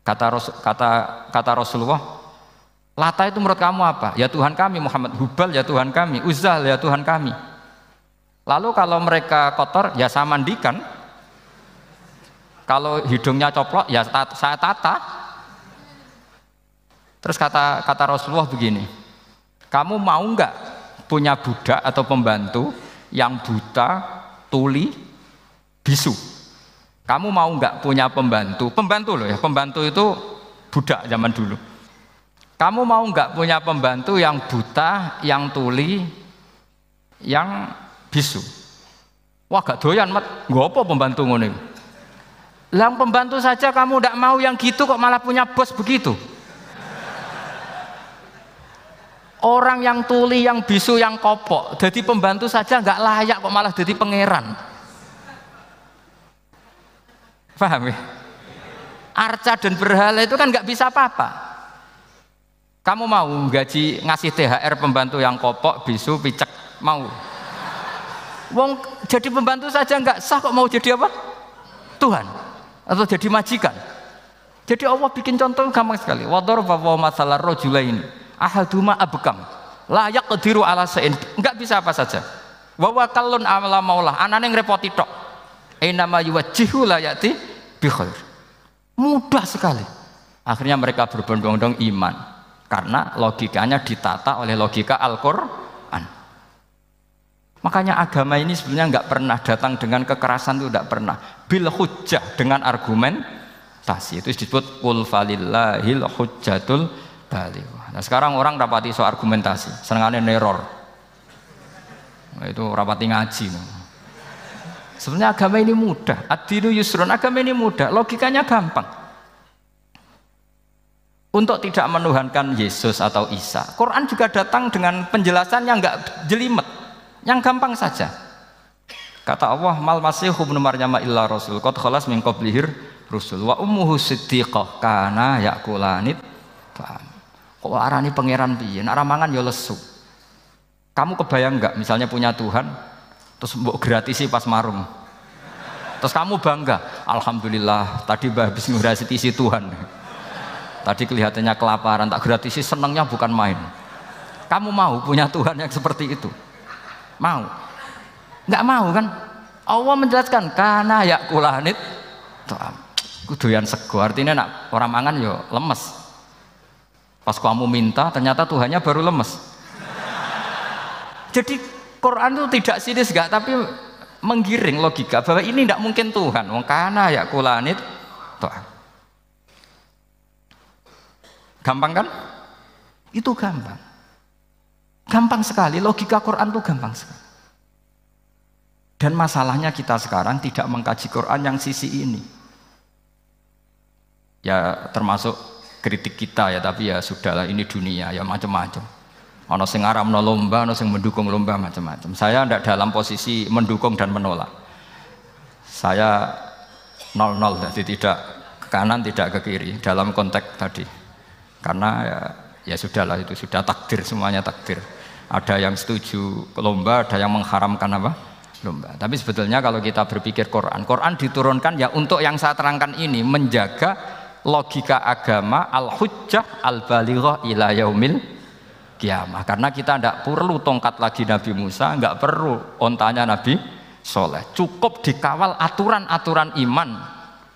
[SPEAKER 2] Kata Rasulullah, Lata itu menurut kamu apa? Ya Tuhan kami. Muhammad, Hubal ya Tuhan kami, Uzzal ya Tuhan kami. Lalu kalau mereka kotor ya saya mandikan, kalau hidungnya coplok ya saya tata. Terus kata Rasulullah begini, kamu mau enggak punya budak atau pembantu yang buta, tuli, bisu? Kamu mau enggak punya pembantu loh ya, pembantu itu budak zaman dulu. Kamu mau enggak punya pembantu yang buta, yang tuli, yang bisu? Wah gak doyan mat, nggo apa pembantu ngono? Lah pembantu saja kamu enggak mau yang gitu kok malah punya bos begitu? Orang yang tuli, yang bisu, yang kopok, jadi pembantu saja nggak layak kok malah jadi pangeran. Paham ya? Arca dan berhala itu kan nggak bisa apa-apa. Kamu mau gaji ngasih THR pembantu yang kopok, bisu, picek, mau? Wong jadi pembantu saja nggak sah kok mau jadi apa? Tuhan atau jadi majikan. Jadi Allah bikin contoh gampang sekali. Wa daraba mathalar rajulaini ahaduma abkam la yaqdiru ala syai'in, enggak bisa apa saja. Wa wa kallun ala maulah, anane ngrepoti tok. Inama yuwajjihu la yati bi khair. Mudah sekali. Akhirnya mereka berbondong-bondong iman karena logikanya ditata oleh logika Al-Qur'an. Makanya agama ini sebenarnya enggak pernah datang dengan kekerasan, itu enggak pernah. Bil hujjah, dengan argumentasi. Itu disebut qul falillahil hujjatul baligh. Nah sekarang orang rapati soal argumentasi, senengannya neror. Nah, itu rapati ngaji. Sebenarnya agama ini mudah. Ad-dinu yusrun, agama ini mudah, logikanya gampang. Untuk tidak menuhankan Yesus atau Isa, Quran juga datang dengan penjelasan yang enggak jelimet, yang gampang saja. Kata Allah, mal masihu ibnu maryam illa rasul qad khalas min qablihir rusul wa ummuhu siddiqah kana yakulanit. Kok arani pangeran piye? Nek mangan ya lesu. Kamu kebayang enggak misalnya punya Tuhan terus mbok gratisi pas marung. Terus kamu bangga, alhamdulillah tadi Mbah habis ngratisi Tuhan. Tadi kelihatannya kelaparan, tak gratisi, senangnya bukan main. Kamu mau punya Tuhan yang seperti itu? Mau? Enggak mau kan? Allah menjelaskan kana yakulanit. Kudoyan sego, artinya nak orang mangan ya lemes. Pas kamu minta, ternyata Tuhannya baru lemes. Jadi Quran itu tidak sinis enggak, tapi menggiring logika bahwa ini tidak mungkin Tuhan. Wong kana ya kulanit. Gampang kan? Itu gampang. Gampang sekali, logika Quran itu gampang sekali. Dan masalahnya kita sekarang tidak mengkaji Quran yang sisi ini. Ya termasuk kritik kita ya, tapi ya sudahlah, ini dunia ya macam-macam. Ono sing ngaramno lomba, ono sing mendukung lomba, macam-macam. Saya tidak dalam posisi mendukung dan menolak. Saya 0-0, jadi tidak ke kanan tidak ke kiri dalam konteks tadi. Karena ya sudahlah, itu sudah takdir, semuanya takdir. Ada yang setuju lomba, ada yang mengharamkan apa? Lomba. Tapi sebetulnya kalau kita berpikir Quran diturunkan ya untuk yang saya terangkan ini, menjaga logika agama al-hujjah al-balighah ila yaumil kiamah. Karena kita tidak perlu tongkat lagi Nabi Musa, enggak perlu ontanya Nabi Soleh. Cukup dikawal aturan-aturan iman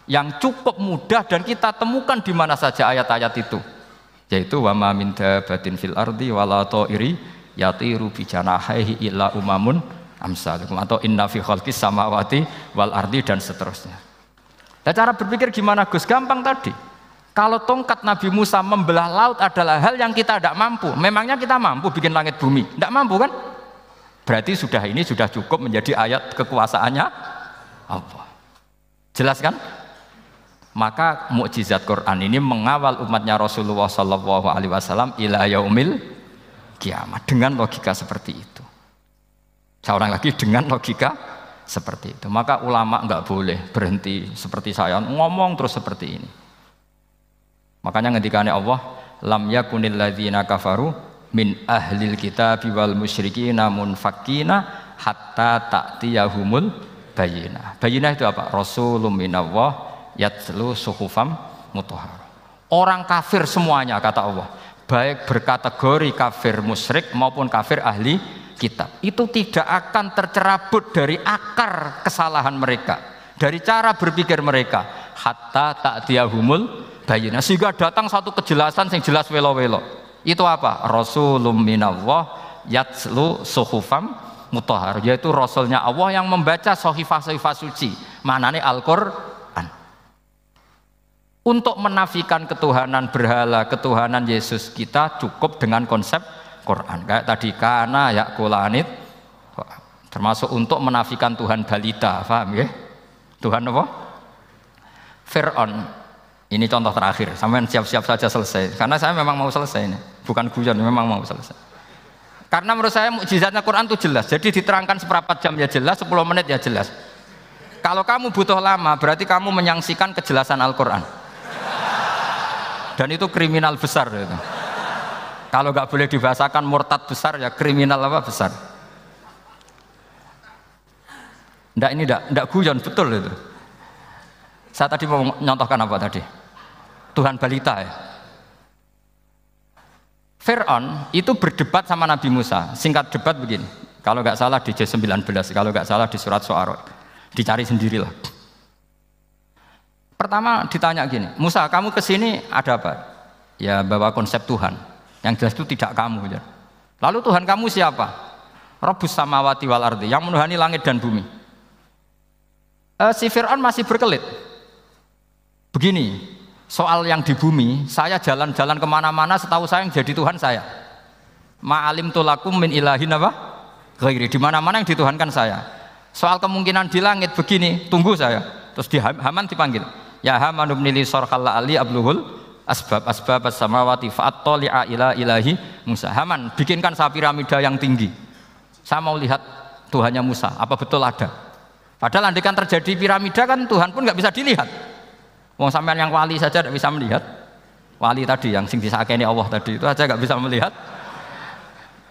[SPEAKER 2] yang cukup mudah dan kita temukan di mana saja ayat-ayat itu. Yaitu wa ma min dabatin fil ardi wala ta'iri yatiru bi janahihi illa umamun amsalukum, atau inna fi khalqis samawati wal ardi, dan seterusnya. Nah, cara berpikir gimana Gus? Gampang tadi. Kalau tongkat Nabi Musa membelah laut adalah hal yang kita tidak mampu. Memangnya kita mampu bikin langit bumi? Tidak mampu kan? Berarti ini sudah cukup menjadi ayat kekuasaannya Allah. Jelas kan? Maka mukjizat Quran ini mengawal umatnya Rasulullah SAW ila yaumil kiamat dengan logika seperti itu. Seorang lagi dengan logika seperti itu. Maka ulama enggak boleh berhenti seperti saya ngomong terus seperti ini. Makanya ngendikane Allah, lam yakunil ladzina kafaru min ahlil kitabi wal musyrikina munfakina hatta ta'tiyahumul bayyinah. Bayyinah itu apa? Rasulun minallah yatlu suhufam mutahharah. Orang kafir semuanya kata Allah, baik berkategori kafir musyrik maupun kafir ahli kitab, itu tidak akan tercerabut dari akar kesalahan mereka, dari cara berpikir mereka, hatta ta'tiyahumul bayyinah, sehingga datang satu kejelasan yang jelas welo-welo. Itu apa? Rasulun minallah yatslu suhufam mutahhar, yaitu rasulnya Allah yang membaca sahifah-sahifah suci, maknanya Al-Qur'an. Untuk menafikan ketuhanan berhala, ketuhanan Yesus, kita cukup dengan konsep Quran. Kayak tadi kana yakulanit, termasuk untuk menafikan Tuhan balita, paham ya? Tuhan apa? Fir'aun. Ini contoh terakhir, sampean siap-siap saja selesai. Karena saya memang mau selesai ini, bukan guyon, memang mau selesai. Karena menurut saya mukjizatnya Quran itu jelas. Jadi diterangkan seperempat jam ya jelas, 10 menit ya jelas. Kalau kamu butuh lama, berarti kamu menyaksikan kejelasan Al-Quran. Dan itu kriminal besar itu. Kalau nggak boleh dibahasakan murtad besar, ya kriminal apa besar. Nggak, ini nggak guyon, betul itu. Saya tadi mau nyontohkan apa tadi? Tuhan balita ya. Fir'aun itu berdebat sama Nabi Musa. Singkat debat begini, kalau nggak salah di J19, kalau nggak salah di surat Syu'ara, dicari sendirilah. Pertama ditanya gini, Musa kamu kesini ada apa? Ya bawa konsep Tuhan, yang jelas itu tidak kamu ya. Lalu Tuhan kamu siapa? Rabbus samawati wal ardi, yang menuhani langit dan bumi. Si Fir'aun masih berkelit. Begini, soal yang di bumi, saya jalan-jalan kemana-mana, setahu saya yang jadi Tuhan saya. Ma'alim tulakum min ilahin apa? Ghairi, di mana-mana yang dituhankan saya. Soal kemungkinan di langit begini, tunggu saya. Terus di Haman dipanggil, ya Haman ibnili sorkhalla ali abluhul asbab as-samawati fa'attali'a ila ilahi Musa. Haman, bikinkan saya piramida yang tinggi. Saya mau lihat Tuhannya Musa, apa betul ada? Padahal andikan terjadi piramida kan Tuhan pun nggak bisa dilihat. Wong sampean yang wali saja tidak bisa melihat. Wali tadi yang sing disakeni Allah tadi itu aja nggak bisa melihat.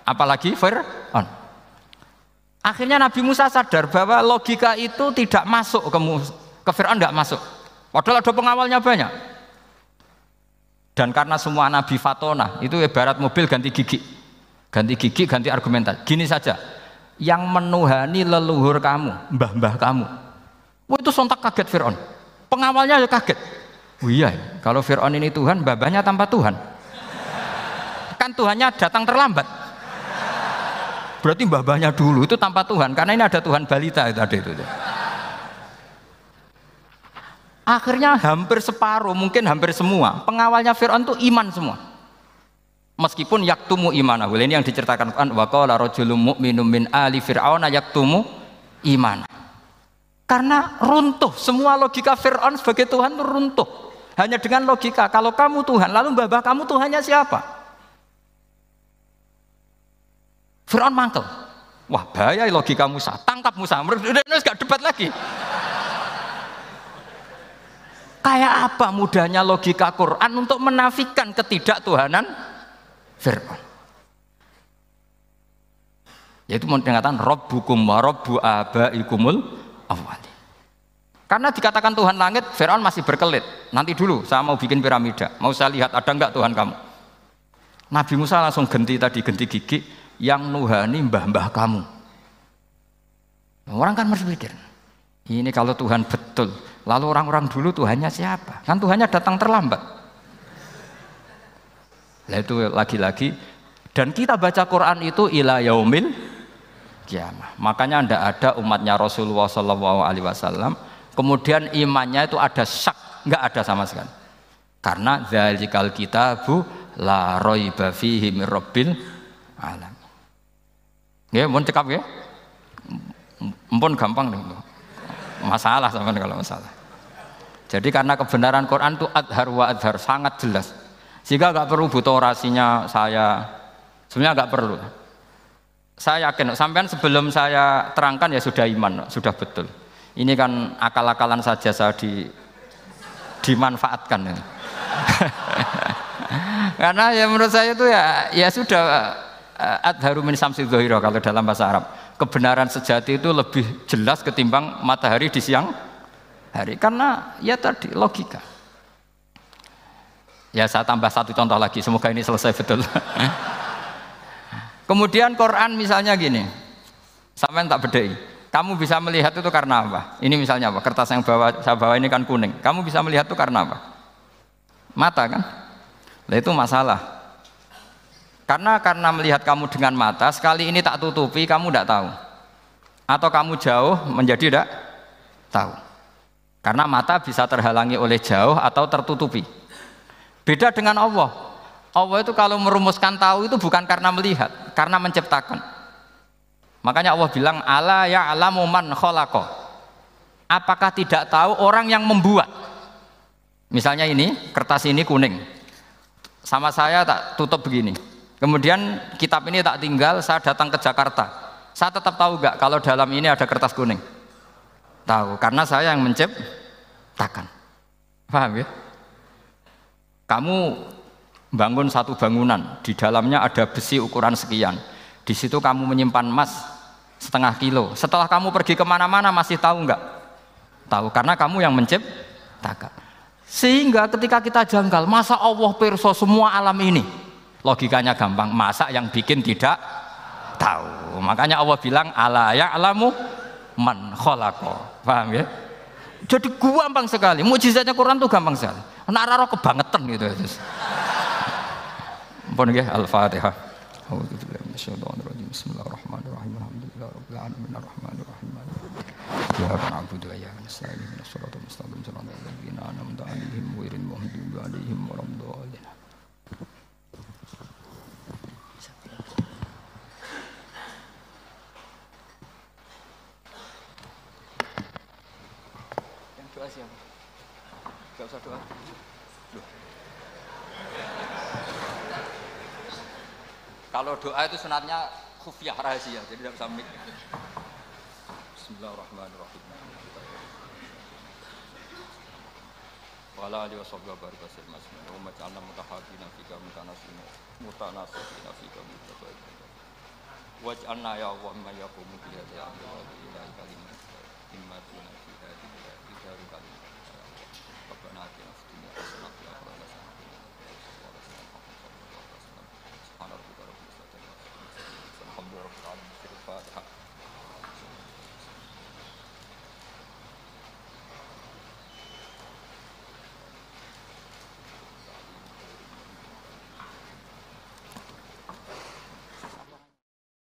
[SPEAKER 2] Apalagi Fir'aun. Akhirnya Nabi Musa sadar bahwa logika itu tidak masuk ke Fir'aun, tidak masuk. Padahal ada pengawalnya banyak. Dan karena semua Nabi fatona, itu ibarat mobil ganti gigi. Ganti gigi, ganti argumentasi. Gini saja, yang menuhani leluhur kamu, mbah-mbah kamu. Wah, itu sontak kaget Fir'aun. Pengawalnya ya kaget. Oh iya, kalau Fir'aun ini Tuhan, mbah-mbahnya tanpa Tuhan. Kan Tuhannya datang terlambat. Berarti mbah-mbahnya dulu itu tanpa Tuhan, karena ini ada Tuhan balita itu ada itu. Akhirnya hampir separuh, mungkin hampir semua pengawalnya Fir'aun itu iman semua. Meskipun yaktumu imanahu, ini yang diceritakan Quran, wa qala rajulun mu'minun min ali fir'auna yaktumu iman. Karena runtuh, semua logika Fir'aun sebagai Tuhan itu runtuh. Hanya dengan logika, kalau kamu Tuhan, lalu mbah kamu Tuhannya siapa? Fir'aun mangkel. Wah bahaya logika Musa, tangkap Musa, udah gak debat lagi. Kayak apa mudahnya logika Quran untuk menafikan ketidaktuhanan Fir'aun. Yaitu mengatakan Rabbukum wa Rabbu abaikumul awali. Karena dikatakan Tuhan langit, Fir'aun masih berkelit. Nanti dulu, saya mau bikin piramida. Mau saya lihat ada enggak Tuhan kamu. Nabi Musa langsung ganti gigi, yang nuhani mbah-mbah kamu. Orang kan berpikir, ini kalau Tuhan betul, lalu orang-orang dulu Tuhannya siapa? Kan Tuhannya datang terlambat. Nah itu lagi-lagi. Dan kita baca Quran itu ila yaumil kiamah. Makanya tidak ada umatnya Rasulullah SAW kemudian imannya itu ada syak, nggak ada sama sekali. Karena dzalikal kitabu la raiba fihi mir rabbil alamin. Nggih, mun cekap nggih. Mumpun gampang nih. Masalah sampean kalau masalah. Jadi karena kebenaran Quran itu adhar wa adhar, sangat jelas. Sehingga nggak perlu butuh orasinya saya. Sebenarnya nggak perlu. Saya yakin, sampean sebelum saya terangkan ya sudah iman, sudah betul. Ini kan akal-akalan saja saya dimanfaatkan. Ya. Karena ya menurut saya itu ya sudah adharu min samsi dhahira kalau dalam bahasa Arab. Kebenaran sejati itu lebih jelas ketimbang matahari di siang hari. Karena ya tadi logika. Ya saya tambah satu contoh lagi, semoga ini selesai betul. Kemudian Quran misalnya gini, sampean tak bedai. Kamu bisa melihat itu karena apa? Ini misalnya apa? Kertas yang saya bawa ini kan kuning. Kamu bisa melihat itu karena apa? Mata kan? Nah itu masalah. Karena melihat kamu dengan mata, sekali ini tak tutupi, kamu tidak tahu. Atau kamu jauh menjadi tidak tahu. Karena mata bisa terhalangi oleh jauh atau tertutupi. Beda dengan Allah. Allah itu kalau merumuskan tahu itu bukan karena melihat, karena menciptakan. Makanya Allah bilang ala ya'lamu man khalaqa. Apakah tidak tahu orang yang membuat? Misalnya ini, kertas ini kuning. Sama saya tak tutup begini. Kemudian kitab ini tak tinggal, saya datang ke Jakarta. Saya tetap tahu enggak kalau dalam ini ada kertas kuning? Tahu, karena saya yang menciptakan. Paham ya? Kamu bangun satu bangunan, di dalamnya ada besi ukuran sekian. Di situ kamu menyimpan emas setengah kilo. Setelah kamu pergi kemana-mana masih tahu enggak? Tahu, karena kamu yang menciptakan. Sehingga ketika kita janggal, masa Allah pirsa semua alam ini? Logikanya gampang, masa yang bikin tidak tahu. Makanya Allah bilang ala ya'lamu man khalaqa. Paham ya? Jadi gampang sekali. Mukjizatnya Quran tuh gampang sekali. Nararo kebangetan gitu. Ampun nggih, Al-Fatihah. A'udzubillahi minasyaitonir rajim. Bismillahirrahmanirrahim. Alhamdulillahirabbil alamin arrahmanir rahim. Iyyaka na'budu wa iyyaka nasta'in. Ihdinas siratal mustaqim. Shiratal ladzina an'amta 'alaihim ghairil maghdubi 'alaihim waladdallin. Yang doa siapa? Enggak usah doa. Kalau doa itu sunatnya khufiyah rahasia, jadi tidak bisa mik. Bismillahirrahmanirrahim. Wala alihi washabbihi wa baraka sallam. Wa maj'alna mutahabbina fika mutanasina mutanasina fika mutabayyina. Waj'alna ya Allah ma yaqumu bi hadhihi